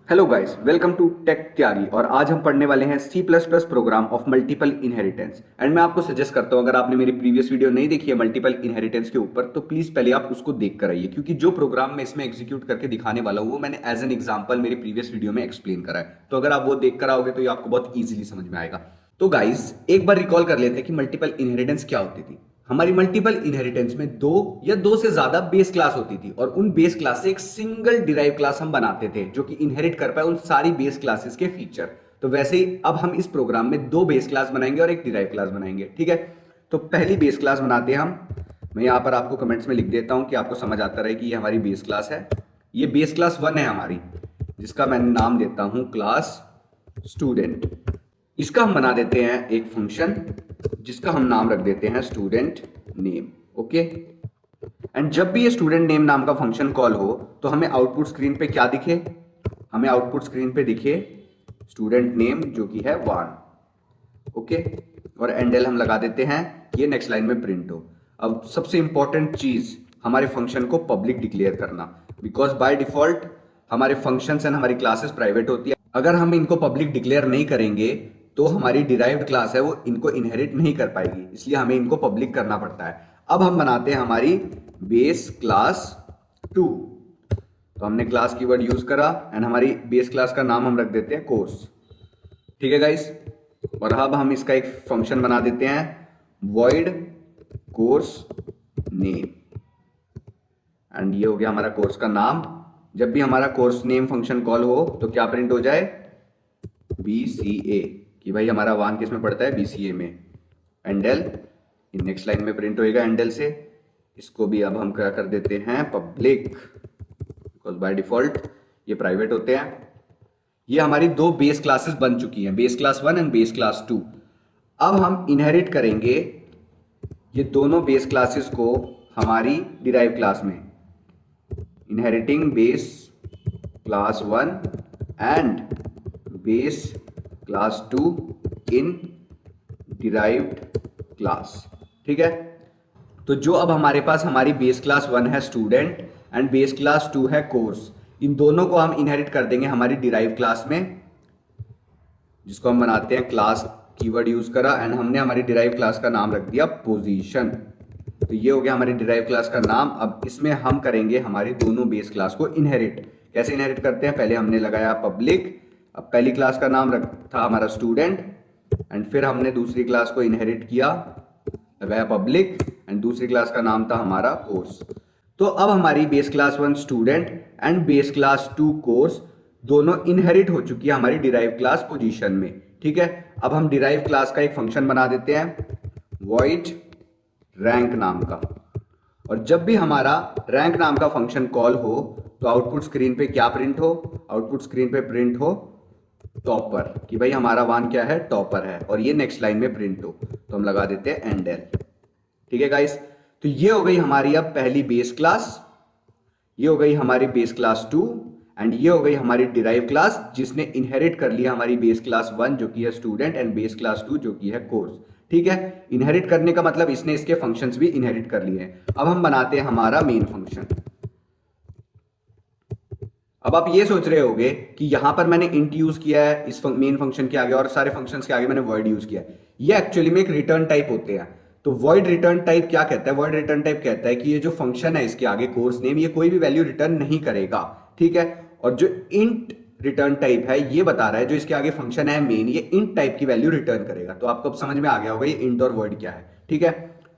Hello guys, welcome to tech Tyagi. और आज हम पढ़ने वाले हैं C plus plus program of multiple inheritance. And मैं आपको सजेस्ट करता हूं, अगर आपने मेरी प्रीवियस वीडियो नहीं देखी है मल्टीपल इनहेरिटेंस के ऊपर, तो प्लीज पहले आप उसको देख कर आइए, क्योंकि जो प्रोग्राम मैं इसमें एग्जीक्यूट करके दिखाने वाला हूं वो मैंने एज एन एग्जाम्पल मेरी प्रीवियस वीडियो में एक्सप्लेन करा है। तो अगर आप वो देख कर आओगे तो ये आपको बहुत ईजिली समझ में आएगा। तो गाइस, एक बार रिकॉल कर लेते हैं कि मल्टीपल इनहेरिटेंस क्या होती थी। हमारी मल्टीपल इनहेरिटेंस में दो या दो से ज्यादा बेस क्लास होती थी, और उन बेस क्लास से एक सिंगल डिराइव क्लास हम बनाते थे जो कि इनहेरिट कर पाए उन सारी बेस क्लासेस के फीचर। तो वैसे ही अब हम इस प्रोग्राम में दो बेस क्लास बनाएंगे और एक डिराइव क्लास बनाएंगे। ठीक है, तो पहली बेस क्लास बनाते हैं हम। मैं यहां पर आपको कमेंट्स में लिख देता हूं कि आपको समझ आता रहे कि ये हमारी बेस क्लास है। ये बेस क्लास 1 है हमारी, जिसका मैं नाम देता हूं क्लास स्टूडेंट। इसका हम बना देते हैं एक फंक्शन जिसका हम नाम रख देते हैं स्टूडेंट नेम। ओके, एंड जब भी ये स्टूडेंट नेम नाम का फंक्शन कॉल हो तो हमें आउटपुट स्क्रीन पे क्या दिखे? हमें आउटपुट स्क्रीन पे दिखे स्टूडेंट नेम, जो कि है 1। ओके, और एंडल हम लगा देते हैं, ये नेक्स्ट लाइन में प्रिंट हो। अब सबसे इंपॉर्टेंट चीज, हमारे फंक्शन को पब्लिक डिक्लेयर करना, बिकॉज बाय डिफॉल्ट हमारे फंक्शंस एंड हमारी क्लासेस प्राइवेट होती है। अगर हम इनको पब्लिक डिक्लेयर नहीं करेंगे तो हमारी डिराइव्ड क्लास है वो इनको इनहेरिट नहीं कर पाएगी, इसलिए हमें इनको पब्लिक करना पड़ता है। अब हम बनाते हैं हमारी बेस क्लास 2। तो हमने क्लास कीवर्ड यूज करा एंड हमारी बेस क्लास का नाम हम रख देते हैं कोर्स। ठीक है गाइस, और अब हम इसका एक फंक्शन बना देते हैं void कोर्स नेम, एंड ये हो गया हमारा कोर्स का नाम। जब भी हमारा कोर्स नेम फंक्शन कॉल हो तो क्या प्रिंट हो जाए? BCA, कि भाई हमारा 1 किस में पड़ता है? BCA में। एंडल इन नेक्स्ट लाइन में प्रिंट होएगा एंडल से। इसको भी अब हम क्या कर देते हैं? पब्लिक, बिकॉज बाय डिफॉल्ट ये प्राइवेट होते हैं। ये हमारी दो बेस क्लासेस बन चुकी हैं, base class 1 and base class 2। अब हम इनहेरिट करेंगे ये दोनों बेस क्लासेस को हमारी डिराइव क्लास में। Inheriting base class 1 and base class 2 in derived class. ठीक है, तो जो अब हमारे पास हमारी बेस क्लास 1 है स्टूडेंट एंड बेस क्लास 2 है कोर्स, इन दोनों को हम इनहेरिट कर देंगे हमारी डिराइव क्लास में, जिसको हम बनाते हैं क्लास कीवर्ड यूज करा एंड हमने हमारी डिराइव क्लास का नाम रख दिया पोजीशन। तो ये हो गया हमारी डिराइव क्लास का नाम। अब इसमें हम करेंगे हमारी दोनों बेस क्लास को इनहेरिट। कैसे इनहेरिट करते हैं? पहले हमने लगाया पब्लिक, अब पहली क्लास का नाम था हमारा स्टूडेंट, एंड फिर हमने दूसरी क्लास को इनहेरिट किया, लगाया पब्लिक, एंड दूसरी क्लास का नाम था हमारा कोर्स। तो अब हमारी base class 1 student and base class 2 course दोनों इनहेरिट हो चुकी है हमारी डिराइव क्लास पोजीशन में। ठीक है, अब हम डिराइव क्लास का एक फंक्शन बना देते हैं void रैंक नाम का, और जब भी हमारा रैंक नाम का फंक्शन कॉल हो तो आउटपुट स्क्रीन पे क्या प्रिंट हो? आउटपुट स्क्रीन पे प्रिंट हो टॉपर, कि भाई हमारा 1 क्या है? टॉपर है, और ये नेक्स्ट लाइन में प्रिंट हो। तो हम लगा देते हैं एंडल। ठीक है गाइस, तो ये हो गई हमारी अब पहली बेस क्लास, ये हो गई हमारी बेस क्लास 2, एंड ये हो गई हमारी डिराइव क्लास जिसने इनहेरिट कर लिया हमारी बेस क्लास 1 जो कि है स्टूडेंट एंड बेस क्लास 2 जो कि है कोर्स। ठीक है, इनहेरिट करने का मतलब इसने इसके फंक्शंस भी इनहेरिट कर लिए हैं। अब हम बनाते हैं हमारा मेन फंक्शन। अब आप ये सोच रहे होगे कि यहां पर मैंने इंट यूज किया है इस मेन फंक्शन के आगे, और सारे फंक्शंस के आगे मैंने void यूज किया है। ये एक्चुअली में एक रिटर्न टाइप होते हैं। तो void रिटर्न टाइप क्या कहता है? void रिटर्न टाइप कहता है कि ये जो फंक्शन है इसके आगे कोर्स नेम, ये कोई भी वैल्यू रिटर्न नहीं करेगा। ठीक है, और जो इंट रिटर्न टाइप है ये बता रहा है जो इसके आगे फंक्शन है मेन, ये इंट टाइप की वैल्यू रिटर्न करेगा। तो आपको अब समझ में आ गया होगा ये इंट और void क्या है। ठीक है,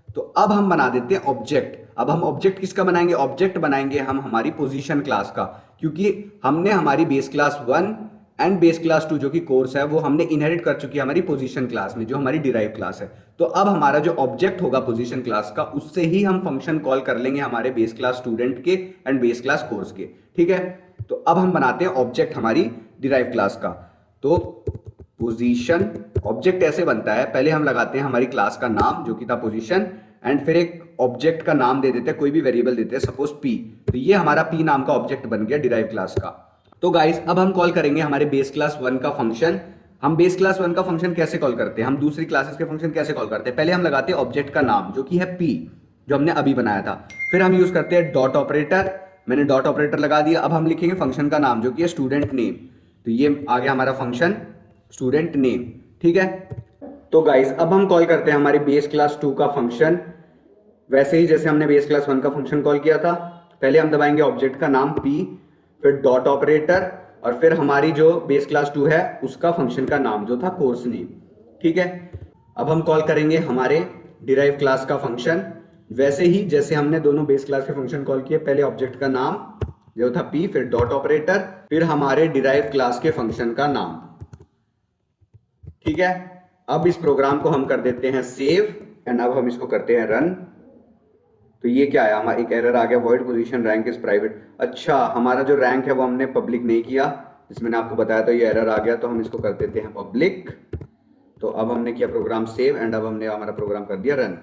तो अब हम बना देते हैं ऑब्जेक्ट। अब हम ऑब्जेक्ट किसका बनाएंगे? ऑब्जेक्ट बनाएंगे हम हमारी पोजीशन क्लास का, क्योंकि हमने हमारी base class 1 and base class 2 जो कि कोर्स है वो हमने इनहेरिट कर चुकी है हमारी पोजीशन क्लास में, जो हमारी डिराइव क्लास है। तो अब हमारा जो ऑब्जेक्ट होगा पोजीशन क्लास का, उससे ही हम फंक्शन कॉल कर लेंगे हमारे बेस क्लास स्टूडेंट के एंड बेस क्लास कोर्स के। ठीक है, तो अब हम बनाते हैं ऑब्जेक्ट हमारी डिराइव क्लास का। तो पोजीशन ऑब्जेक्ट ऐसे बनता है, पहले हम लगाते हैं हमारी क्लास का नाम जो कि था पोजीशन, एंड फिर एक ऑब्जेक्ट का नाम दे देते हैं, कोई भी वेरिएबल देते हैं, सपोज p। तो ये हमारा p नाम का ऑब्जेक्ट बन गया डिराइव क्लास का। तो गाइस, अब हम कॉल करेंगे हमारे बेस क्लास 1 का फंक्शन। हम बेस क्लास 1 का फंक्शन कैसे कॉल करते हैं? हम दूसरी क्लासेस के फंक्शन कैसे कॉल करते हैं? पहले हम लगाते हैं ऑब्जेक्ट का नाम जो कि है p, जो हमने अभी बनाया था। फिर हम यूज करते हैं डॉट ऑपरेटर, मैंने डॉट ऑपरेटर लगा दिया। अब हम लिखेंगे फंक्शन का नाम जो कि है स्टूडेंट नेम। तो ये आ गया हमारा फंक्शन स्टूडेंट नेम। ठीक है, तो गाइस अब हम कॉल करते हैं हमारी बेस क्लास 2 का फंक्शन वैसे ही जैसे हमने बेस क्लास 1 का फंक्शन कॉल किया था। पहले हम दबाएंगे ऑब्जेक्ट का नाम p, फिर डॉट ऑपरेटर, और फिर हमारी जो बेस क्लास 2 है उसका फंक्शन का नाम जो था कोर्स नेम। ठीक है, अब हम कॉल करेंगे हमारे डिराइव क्लास का फंक्शन वैसे ही जैसे हमने दोनों बेस क्लास के फंक्शन कॉल किए। पहले ऑब्जेक्ट का नाम जो था p, फिर डॉट ऑपरेटर, फिर हमारे डिराइव क्लास के फंक्शन का नाम। ठीक है, अब इस प्रोग्राम को हम कर देते हैं सेव एंड अब हम इसको करते हैं रन। तो ये क्या आया, हमारा एक एरर आ गया, void position rank is private. अच्छा, हमारा जो रैंक है वो हमने पब्लिक नहीं किया, जिसमें मैंने आपको बताया था ये एरर आ गया, तो हम इसको कर देते हैं पब्लिक। तो अब हमने किया प्रोग्राम सेव एंड अब हमने हमारा प्रोग्राम कर दिया रन।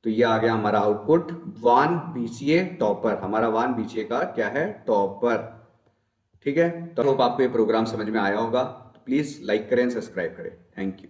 तो ये आ गया हमारा आउटपुट 1 BCA टॉपर। हमारा 1 BCA का क्या है, टॉपर। ठीक है, तो होप आपको ये प्रोग्राम समझ में आया होगा। तो प्लीज लाइक करें, सब्सक्राइब करें। Thank you.